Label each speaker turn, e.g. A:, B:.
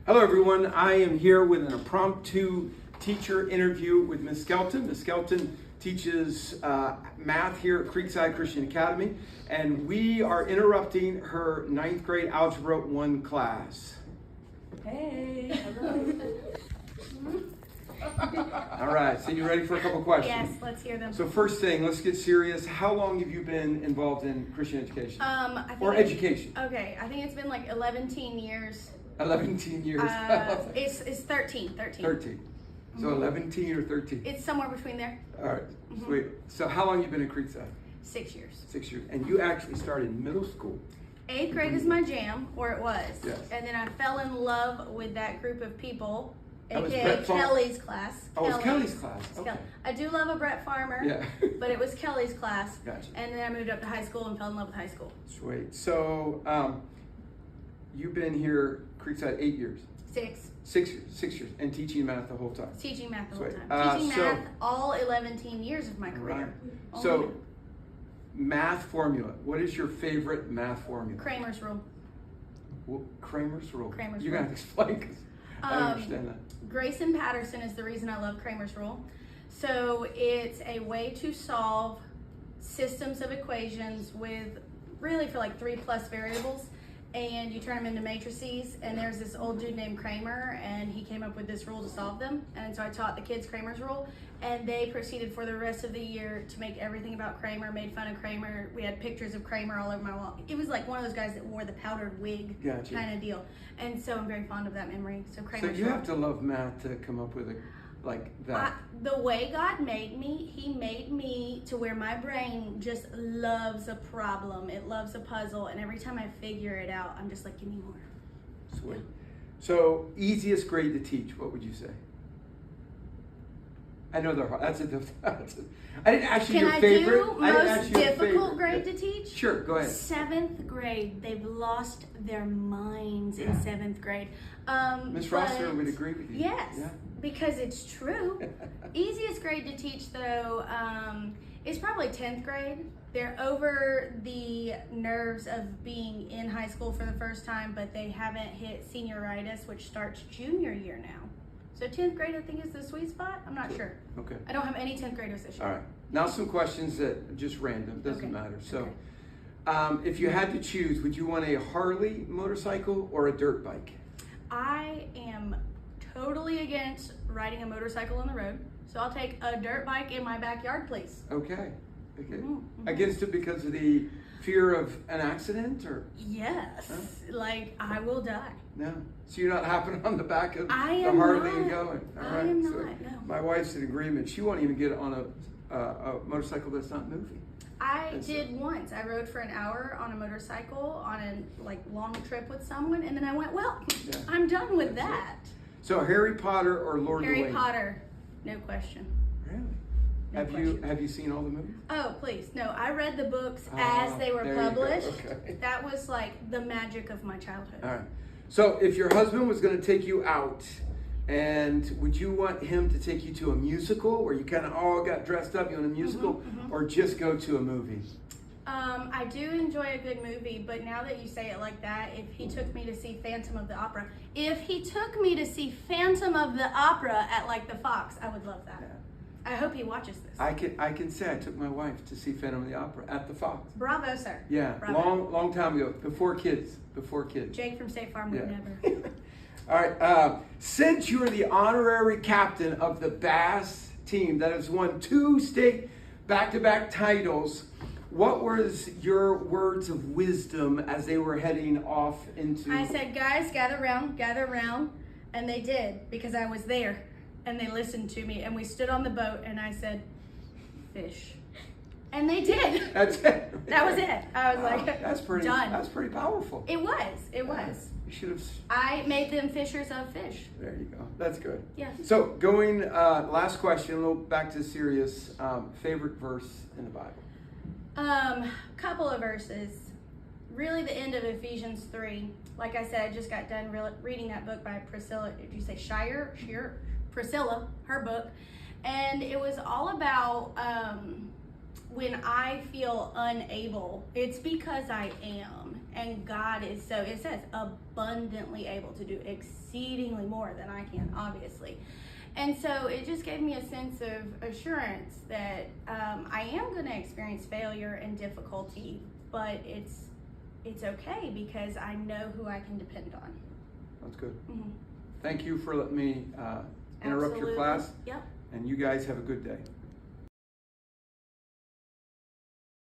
A: Hello everyone, I am here with an impromptu teacher interview with Miss Skelton. Miss Skelton teaches math here at Creekside Christian Academy, and we are interrupting her 9th grade Algebra 1 class.
B: Hey, hello.
A: All right, so you ready for a couple questions?
B: Yes, let's hear them.
A: So first thing, let's get serious. How long have you been involved in Christian education?
B: I think
A: or education?
B: Okay, I think it's been like 11 years.
A: 11 years.
B: It's 13.
A: 13. So 11 or 13?
B: It's somewhere between there.
A: All right, sweet. So how long have you been in Creekside?
B: 6 years.
A: 6 years. And you actually started in middle school.
B: 8th grade is my jam, or it was.
A: Yes.
B: And then I fell in love with that group of people,
A: That was
B: aka
A: Brett
B: Kelly's class.
A: Oh, it was Kelly's class.
B: Kelly.
A: Okay.
B: I do love a Brett Farmer,
A: Yeah.
B: but it was Kelly's class.
A: Gotcha.
B: And then I moved up to high school and fell in love with high school.
A: Sweet. So you've been here Creekside 8 years.
B: 6.
A: 6 years. 6 years. And teaching math the whole time.
B: Teaching math the whole
A: Sweet.
B: time. Teaching math all 11 years of my career.
A: Right. So math formula. What is your favorite math formula?
B: Kramer's rule.
A: Well, Kramer's rule.
B: Kramer's
A: You're
B: rule.
A: going to explain because I understand that.
B: Grayson Patterson is the reason I love Kramer's rule. So it's a way to solve systems of equations with really for like 3+ variables, and you turn them into matrices. And there's this old dude named Kramer, and he came up with this rule to solve them. And so I taught the kids Kramer's rule, and they proceeded for the rest of the year to make everything about Kramer, made fun of Kramer. We had pictures of Kramer all over my wall. It was like one of those guys that wore the powdered wig kind of deal. And so I'm very fond of that memory. So Kramer's
A: So you
B: rule.
A: have to love math to come up with like that.
B: The way God made me, He made me to where my brain just loves a problem. It loves a puzzle, and every time I figure it out, I'm just like, give me more.
A: Sweet. So easiest grade to teach, what would you say? I know they're hard. I didn't ask you
B: Can
A: your
B: I
A: favorite.
B: do
A: I didn't
B: most
A: ask you your
B: difficult
A: favorite.
B: grade
A: Yeah.
B: to teach?
A: Sure, go ahead.
B: 7th grade. They've lost their minds in 7th grade.
A: Miss Rossiter would agree with you.
B: Yes,
A: Yeah.
B: because it's true. Easiest grade to teach, though, is probably 10th grade. They're over the nerves of being in high school for the first time, but they haven't hit senioritis, which starts junior year now. So 10th grade, I think, is the sweet spot. I'm not sure.
A: Okay.
B: I don't have any 10th graders this year.
A: All right. Now some questions that are just random. Doesn't matter. So if you had to choose, would you want a Harley motorcycle or a dirt bike?
B: I am totally against riding a motorcycle on the road, so I'll take a dirt bike in my backyard, please.
A: Okay. Okay.
B: Mm-hmm.
A: Against it because of the fear of an accident, or?
B: Yes.
A: Huh?
B: Like, I will die.
A: No. So you're not hopping on the back of the
B: am
A: Harley
B: not.
A: and going? All
B: I
A: right.
B: am
A: So
B: not, no.
A: my wife's in agreement. She won't even get on a motorcycle that's not moving.
B: I did once. I rode for an hour on a motorcycle on a long trip with someone, and then I went, well,
A: Yeah.
B: I'm done with
A: That's
B: that.
A: So Harry Potter or Lord of the
B: Harry
A: Rings?
B: Potter, no question.
A: Really?
B: No question.
A: Have you seen all the movies?
B: Oh, please. No, I read the books as they were
A: there you go.
B: published.
A: Okay.
B: That was like the magic of my childhood.
A: All right. So if your husband was going to take you out, and would you want him to take you to a musical where you kind of all got dressed up, you want a musical, or just go to a movie?
B: I do enjoy a good movie, but now that you say it like that, if he took me to see Phantom of the Opera at like the Fox, I would love that.
A: Yeah.
B: I hope he watches this.
A: I can say I took my wife to see Phantom of the Opera at the Fox.
B: Bravo, sir.
A: Yeah,
B: Bravo.
A: long time ago, before kids.
B: Jake from State Farm would never.
A: All right. Since you are the honorary captain of the Bass team that has won 2 state back-to-back titles, what was your words of wisdom as they were heading off into?
B: I said, guys, gather round, and they did, because I was there, and they listened to me, and we stood on the boat, and I said, fish. And they did.
A: That's it.
B: That was it. I was like,
A: that's pretty
B: done.
A: That's pretty powerful.
B: It was.
A: You should have.
B: I made them fishers of fish.
A: There you go. That's good.
B: Yeah.
A: So going last question, a little back to serious. Favorite verse in the Bible?
B: Couple of verses. Really, the end of Ephesians 3. Like I said, I just got done reading that book by Priscilla. Did you say Shire? Priscilla, her book, and it was all about when I feel unable, it's because I am. And God is, so it says, abundantly able to do exceedingly more than I can, obviously. And so it just gave me a sense of assurance that I am going to experience failure and difficulty, but it's okay because I know who I can depend on.
A: That's good.
B: Mm-hmm.
A: Thank you for letting me interrupt your
B: Absolutely.
A: class.
B: Yep.
A: And you guys have a good day.